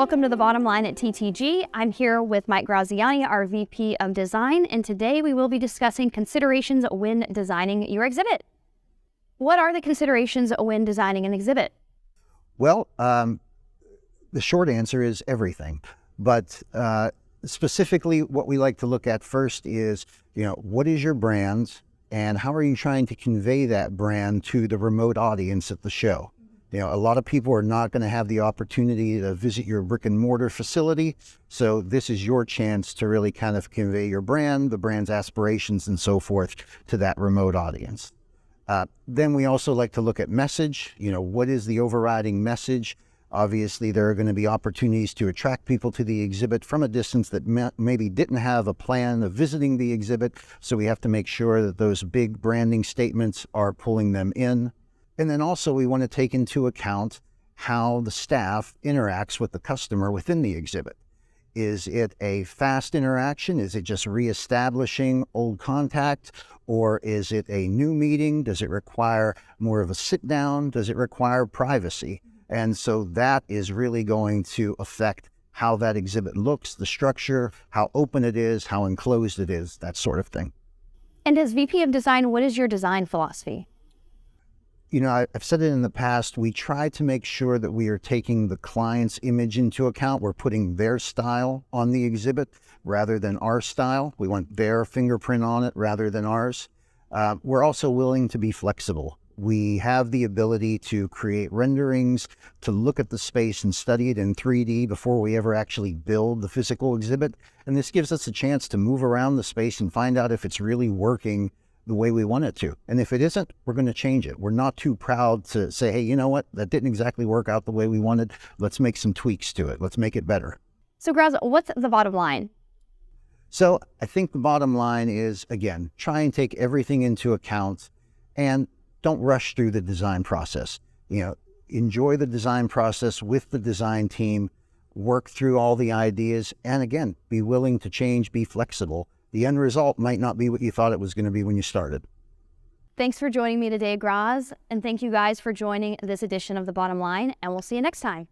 Welcome to The Bottom Line at TTG. I'm here with Mike Graziani, our VP of Design, and today we will be discussing considerations when designing your exhibit. What are the considerations when designing an exhibit? Well, the short answer is everything. But specifically, what we like to look at first is, what is your brand and how are you trying to convey that brand to the remote audience at the show? A lot of people are not going to have the opportunity to visit your brick and mortar facility. So this is your chance to really kind of convey your brand, the brand's aspirations and so forth to that remote audience. Then we also like to look at message. What is the overriding message? Obviously, there are going to be opportunities to attract people to the exhibit from a distance that maybe didn't have a plan of visiting the exhibit. So we have to make sure that those big branding statements are pulling them in. And then also we want to take into account how the staff interacts with the customer within the exhibit. Is it a fast interaction? Is it just reestablishing old contact? Or is it a new meeting? Does it require more of a sit down? Does it require privacy? And so that is really going to affect how that exhibit looks, the structure, how open it is, how enclosed it is, that sort of thing. And as VP of Design, what is your design philosophy? I've said it in the past, we try to make sure that we are taking the client's image into account. We're putting their style on the exhibit rather than our style. We want their fingerprint on it rather than ours. We're also willing to be flexible. We have the ability to create renderings, to look at the space and study it in 3D before we ever actually build the physical exhibit. And this gives us a chance to move around the space and find out if it's really working the way we want it to. And if it isn't, we're going to change it. We're not too proud to say, hey, you know what? That didn't exactly work out the way we wanted. Let's make some tweaks to it. Let's make it better. So Graz, what's the bottom line? So I think the bottom line is, again, try and take everything into account and don't rush through the design process. Enjoy the design process with the design team, work through all the ideas, and again, be willing to change, be flexible. The end result might not be what you thought it was going to be when you started. Thanks for joining me today, Graz, and thank you guys for joining this edition of The Bottom Line, and we'll see you next time.